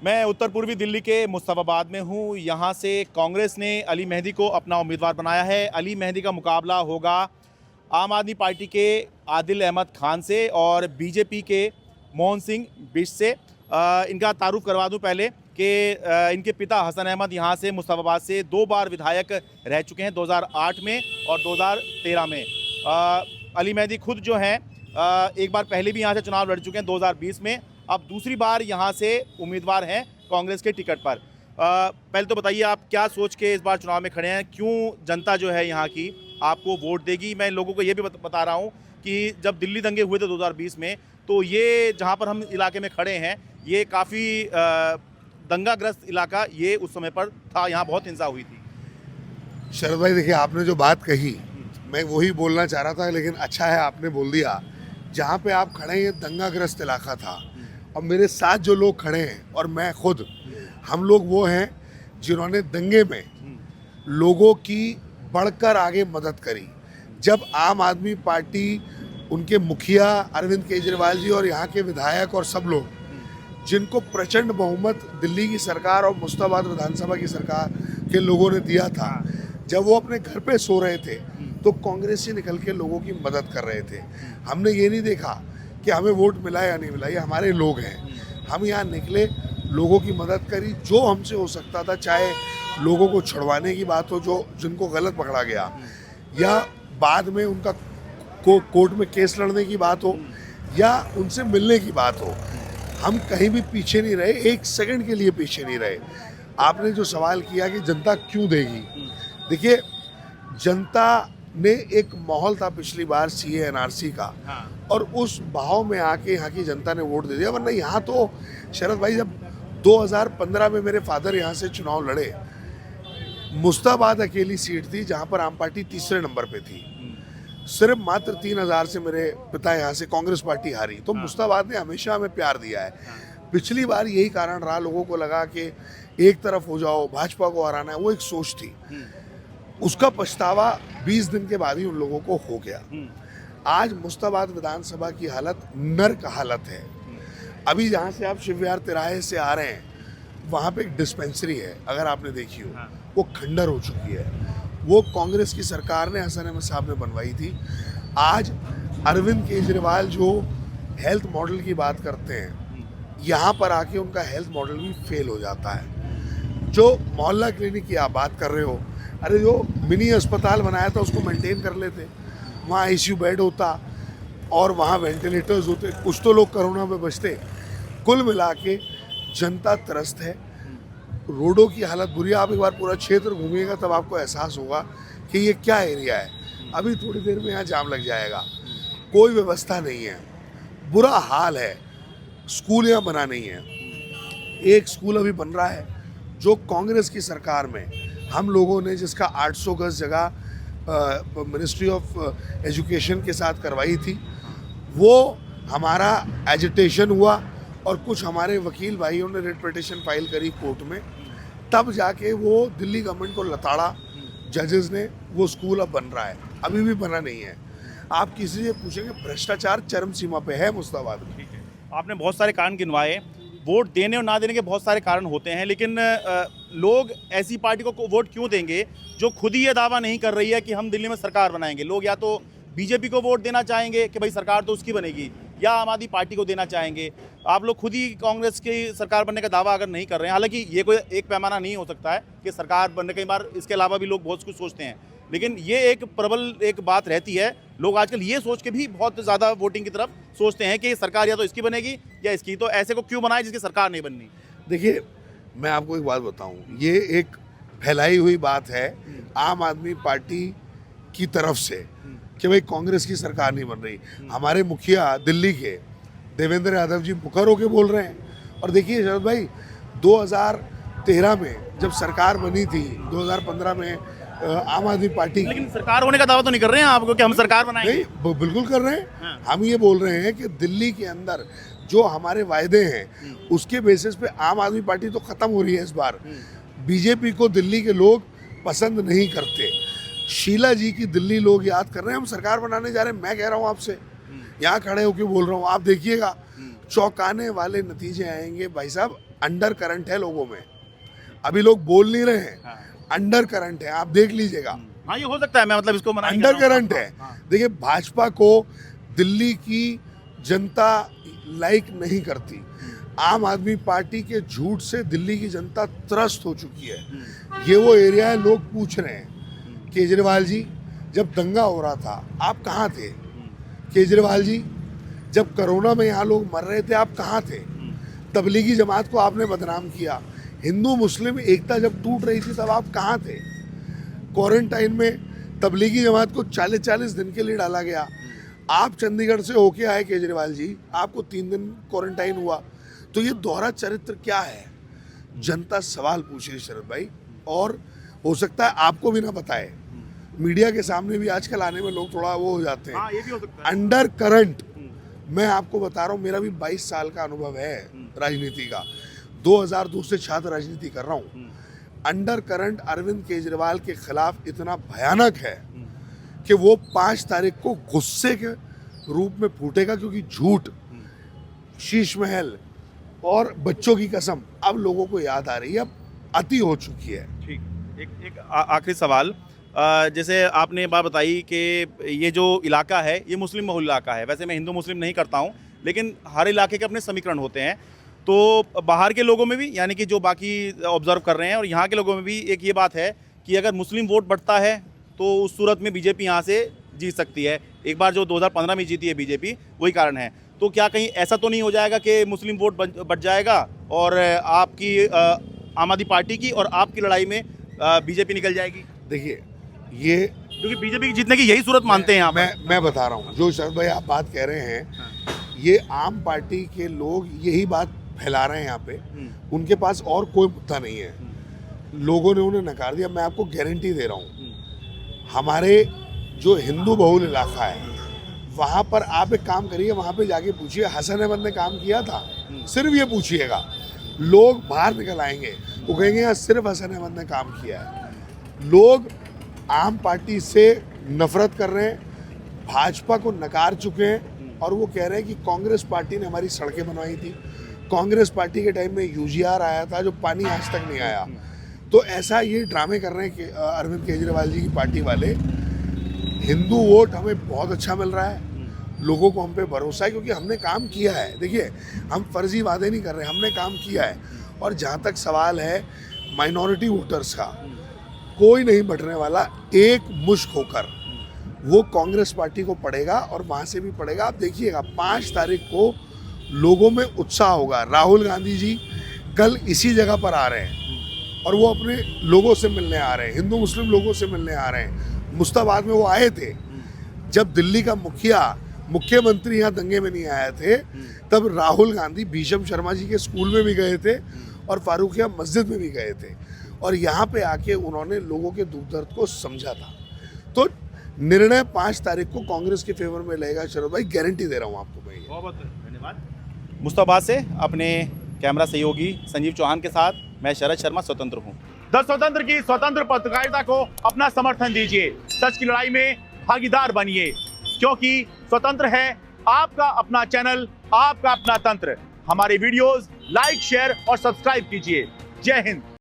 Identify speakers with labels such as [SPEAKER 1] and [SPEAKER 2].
[SPEAKER 1] मैं उत्तर पूर्वी दिल्ली के मुस्तफ़ाबाद में हूँ। यहाँ से कांग्रेस ने अली मेहदी को अपना उम्मीदवार बनाया है। अली मेहदी का मुकाबला होगा आम आदमी पार्टी के आदिल अहमद खान से और बीजेपी के मोहन सिंह बिष्ट से। इनका तारुफ करवा दूं पहले कि इनके पिता हसन अहमद यहाँ से मुस्तफ़ाबाद से 2 बार विधायक रह चुके हैं, 2008 में और 2013 में। अली मेहदी खुद जो हैं एक बार पहले भी यहाँ से चुनाव लड़ चुके हैं 2020 में। अब दूसरी बार यहाँ से उम्मीदवार हैं कांग्रेस के टिकट पर। पहले तो बताइए आप क्या सोच के इस बार चुनाव में खड़े हैं, क्यों जनता जो है यहाँ की आपको वोट देगी? मैं लोगों को ये भी बता रहा हूँ कि जब दिल्ली दंगे हुए थे 2020 में, तो ये जहाँ पर हम इलाके में खड़े हैं ये काफ़ी दंगाग्रस्त इलाका ये उस समय पर था, यहाँ बहुत हिंसा हुई थी।
[SPEAKER 2] शरद भाई देखिए, आपने जो बात कही मैं वही बोलना चाह रहा था, लेकिन अच्छा है आपने बोल दिया। जहाँ पे आप खड़े हैं ये दंगाग्रस्त इलाका था, और मेरे साथ जो लोग खड़े हैं और मैं खुद, हम लोग वो हैं जिन्होंने दंगे में लोगों की बढ़कर आगे मदद करी। जब आम आदमी पार्टी, उनके मुखिया अरविंद केजरीवाल जी और यहाँ के विधायक और सब लोग, जिनको प्रचंड बहुमत दिल्ली की सरकार और मुस्तफाबाद विधानसभा की सरकार के लोगों ने दिया था, जब वो अपने घर पे सो रहे थे तो कांग्रेस से निकल के लोगों की मदद कर रहे थे। हमने ये नहीं देखा कि हमें वोट मिला या नहीं मिला, ये हमारे लोग हैं। हम यहाँ निकले, लोगों की मदद करी, जो हमसे हो सकता था, चाहे लोगों को छुड़वाने की बात हो जो जिनको गलत पकड़ा गया, या बाद में उनका कोर्ट में केस लड़ने की बात हो, या उनसे मिलने की बात हो। हम कहीं भी पीछे नहीं रहे, एक सेकंड के लिए पीछे नहीं रहे। आपने जो सवाल किया कि जनता क्यों देगी, देखिए जनता ने एक माहौल था पिछली बार सीए एनआरसी का, और उस बहाव में आके यहाँ की जनता ने वोट दे दिया। वरना यहाँ तो शरद भाई, जब 2015 में मेरे फादर यहाँ से चुनाव लड़े, मुस्ताबाद अकेली सीट थी जहाँ पर आम पार्टी तीसरे नंबर पे थी। सिर्फ मात्र 3000 से मेरे पिता यहाँ से कांग्रेस पार्टी हारी। तो मुस्ताबाद ने हमेशा हमें प्यार दिया है। पिछली बार यही कारण रहा, लोगों को लगा कि एक तरफ हो जाओ, भाजपा को हराना है, वो एक सोच थी। उसका पछतावा 20 दिन के बाद ही उन लोगों को हो गया। आज मुस्ताबाद विधानसभा की हालत नर्क हालत है। अभी जहाँ से आप शिवविहार तिराहे से आ रहे हैं, वहाँ पे एक डिस्पेंसरी है, अगर आपने देखी हो, वो खंडर हो चुकी है। वो कांग्रेस की सरकार ने, हसन अहमद साहब ने बनवाई थी। आज अरविंद केजरीवाल जो हेल्थ मॉडल की बात करते हैं, यहाँ पर आके उनका हेल्थ मॉडल भी फेल हो जाता है। जो मोहल्ला क्लिनिक की आप बात कर रहे हो, अरे जो मिनी अस्पताल बनाया था उसको मेंटेन कर लेते, वहाँ आईसीयू बेड होता और वहाँ वेंटिलेटर्स होते, कुछ तो लोग कोरोना में बचते। कुल मिला के जनता त्रस्त है, रोडों की हालत बुरी है। आप एक बार पूरा क्षेत्र घूमिएगा तब आपको एहसास होगा कि ये क्या एरिया है। अभी थोड़ी देर में यहाँ जाम लग जाएगा, कोई व्यवस्था नहीं है, बुरा हाल है। स्कूल यहाँ बना नहीं है, एक स्कूल अभी बन रहा है जो कांग्रेस की सरकार में हम लोगों ने, जिसका 800 गज जगह मिनिस्ट्री ऑफ एजुकेशन के साथ करवाई थी, वो हमारा एजिटेशन हुआ और कुछ हमारे वकील भाइयों ने रिट पिटीशन फाइल करी कोर्ट में, तब जाके वो दिल्ली गवर्नमेंट को लताड़ा जजेस ने, वो स्कूल अब बन रहा है। अभी भी बना नहीं है। आप किसी से पूछेंगे, भ्रष्टाचार चरम सीमा पे है मुस्ताबाद में।
[SPEAKER 1] आपने बहुत सारे कारण गिनवाए, वोट देने और ना देने के बहुत सारे कारण होते हैं, लेकिन लोग ऐसी पार्टी को वोट क्यों देंगे जो खुद ही ये दावा नहीं कर रही है कि हम दिल्ली में सरकार बनाएंगे? लोग या तो बीजेपी को वोट देना चाहेंगे कि भाई सरकार तो उसकी बनेगी, या आम आदमी पार्टी को देना चाहेंगे। आप लोग खुद ही कांग्रेस की सरकार बनने का दावा अगर नहीं कर रहे हैं, हालांकि ये कोई एक पैमाना नहीं हो सकता है कि सरकार बनने, कई बार इसके अलावा भी लोग बहुत कुछ सोचते हैं, लेकिन ये एक प्रबल एक बात रहती है। लोग आजकल ये सोच के भी बहुत ज़्यादा वोटिंग की तरफ सोचते हैं कि सरकार या तो इसकी बनेगी या इसकी, तो ऐसे को क्यों बनाए जिसकी सरकार नहीं बननी?
[SPEAKER 2] देखिए, मैं आपको एक बात बताऊं, ये एक फैलाई हुई बात है आम आदमी पार्टी की तरफ से कि भाई कांग्रेस की सरकार नहीं बन रही। हमारे मुखिया दिल्ली के देवेंद्र यादव जी मुखर होके बोल रहे हैं। और देखिए शरद भाई, 2013 में जब सरकार बनी थी, 2015 में आम आदमी पार्टी,
[SPEAKER 1] लेकिन सरकार होने का दावा तो नहीं कर रहे हैं आपको कि हम सरकार बनाएंगे?
[SPEAKER 2] नहीं, बिल्कुल कर रहे हैं। हम ये बोल रहे हैं कि दिल्ली के अंदर जो हमारे वायदे हैं उसके बेसिस पे आम आदमी पार्टी तो खत्म हो रही है इस बार। बीजेपी को दिल्ली के लोग पसंद नहीं करते। शीला जी की दिल्ली लोग याद कर रहे हैं। हम सरकार बनाने जा रहे हैं। मैं कह रहा हूँ आपसे, यहाँ खड़े होकर बोल रहा हूँ, आप देखिएगा चौंकाने वाले नतीजे आएंगे भाई साहब। अंडर करंट है लोगों में, अभी लोग बोल नहीं रहे हैं,
[SPEAKER 1] हाँ।
[SPEAKER 2] अंडर करंट है, आप देख लीजिएगा,
[SPEAKER 1] हाँ ये हो सकता है, मैं मतलब इसको मना नहीं
[SPEAKER 2] अंडर
[SPEAKER 1] कर रहा हूँ।
[SPEAKER 2] करंट है।
[SPEAKER 1] हाँ,
[SPEAKER 2] देखिए भाजपा को दिल्ली की जनता लाइक नहीं करती, आम आदमी पार्टी के झूठ से दिल्ली की जनता त्रस्त हो चुकी है। ये वो एरिया है, लोग पूछ रहे हैं केजरीवाल जी जब दंगा हो रहा था आप कहाँ थे, केजरीवाल जी जब कोरोना में यहाँ लोग मर रहे थे आप कहाँ थे, तबलीगी जमात को आपने बदनाम किया, हिंदू मुस्लिम एकता जब टूट रही थी तब आप कहाँ थे, क्वारंटाइन में तबलीगी जमात को 40-40 दिन के लिए डाला गया, आप चंडीगढ़ से होके आए केजरीवाल जी, आपको 3 दिन क्वारंटाइन हुआ, तो ये दोहरा चरित्र क्या है, जनता सवाल पूछ रही शरद भाई, और हो सकता है आपको भी ना बताए, मीडिया के सामने भी आजकल आने में लोग थोड़ा वो हो जाते हैं।
[SPEAKER 1] हाँ, ये भी हो सकता है।
[SPEAKER 2] अंडर करंट मैं आपको बता रहा हूँ, मेरा भी 22 साल का अनुभव है राजनीति का, 2002 से छात्र राजनीति कर रहा हूँ। अंडर करंट अरविंद केजरीवाल के खिलाफ इतना भयानक है कि वो 5 तारीख को गुस्से के रूप में फूटेगा, क्योंकि झूठ, शीश महल और बच्चों की कसम अब लोगों को याद आ रही है, अब अति हो चुकी है।
[SPEAKER 1] ठीक, एक आखिरी सवाल, जैसे आपने बात बताई कि ये जो इलाका है ये मुस्लिम बहुल इलाका है, वैसे मैं हिंदू मुस्लिम नहीं करता हूँ, लेकिन हर इलाके के अपने समीकरण होते हैं, तो बाहर के लोगों में भी, यानी कि जो बाकी ऑब्जर्व कर रहे हैं और यहाँ के लोगों में भी एक ये बात है कि अगर मुस्लिम वोट बढ़ता है तो उस सूरत में बीजेपी यहाँ से जीत सकती है। एक बार जो 2015 में जीती है बीजेपी, वही कारण है। तो क्या कहीं ऐसा तो नहीं हो जाएगा कि मुस्लिम वोट बढ़ जाएगा और आपकी आम आदमी पार्टी की और आपकी लड़ाई में बीजेपी निकल जाएगी?
[SPEAKER 2] देखिए ये
[SPEAKER 1] क्योंकि बीजेपी की जीतने की यही सूरत मानते हैं यहाँ पर।
[SPEAKER 2] मैं बता रहा हूँ, जो शरद भाई आप बात कह रहे हैं, ये आम पार्टी के लोग यही बात फैला रहे हैं यहाँ पे, उनके पास और कोई मुद्दा नहीं है, लोगों ने उन्हें नकार दिया। मैं आपको गारंटी दे रहा हूँ, हमारे जो हिंदू बहुल इलाका है वहाँ पर आप एक काम करिए, वहाँ पे जाके पूछिए हसन अहमद ने काम किया था, सिर्फ ये पूछिएगा, लोग बाहर निकल आएंगे, वो कहेंगे यार सिर्फ हसन अहमद ने काम किया है। लोग आम पार्टी से नफरत कर रहे हैं, भाजपा को नकार चुके हैं, और वो कह रहे हैं कि कांग्रेस पार्टी ने हमारी सड़कें बनवाई थी, कांग्रेस पार्टी के टाइम में यूजीआर आया था जो पानी आज तक नहीं आया। तो ऐसा ये ड्रामे कर रहे हैं कि अरविंद केजरीवाल जी की पार्टी वाले। हिंदू वोट हमें बहुत अच्छा मिल रहा है, लोगों को हम पे भरोसा है, क्योंकि हमने काम किया है। देखिए हम फर्जी वादे नहीं कर रहे, हमने काम किया है। और जहाँ तक सवाल है माइनॉरिटी वोटर्स का, कोई नहीं बटने वाला, एक मुश्क होकर वो कांग्रेस पार्टी को पड़ेगा और वहाँ से भी पड़ेगा। आप देखिएगा 5 तारीख को लोगों में उत्साह होगा। राहुल गांधी जी कल इसी जगह पर आ रहे हैं और वो अपने लोगों से मिलने आ रहे हैं, हिंदू मुस्लिम लोगों से मिलने आ रहे हैं। मुस्ताबाद में वो आए थे, जब दिल्ली का मुख्यमंत्री यहाँ दंगे में नहीं आए थे, तब राहुल गांधी भीषम शर्मा जी के स्कूल में भी गए थे और फारूकिया मस्जिद में भी गए थे, और यहाँ पे आके उन्होंने लोगों के दुख दर्द को समझा था। तो निर्णय 5 तारीख को कांग्रेस के फेवर में लेगा शरद भाई, गारंटी दे रहा हूँ आपको मैं।
[SPEAKER 1] बहुत धन्यवाद। मुस्ताबाद से अपने कैमरा सहयोगी संजीव चौहान के साथ मैं शरद शर्मा स्वतंत्र हूँ। द स्वतंत्र की स्वतंत्र पत्रकारिता को अपना समर्थन दीजिए, सच की लड़ाई में भागीदार बनिए, क्योंकि स्वतंत्र है आपका अपना चैनल, आपका अपना तंत्र। हमारे वीडियोस लाइक, शेयर और सब्सक्राइब कीजिए। जय हिंद।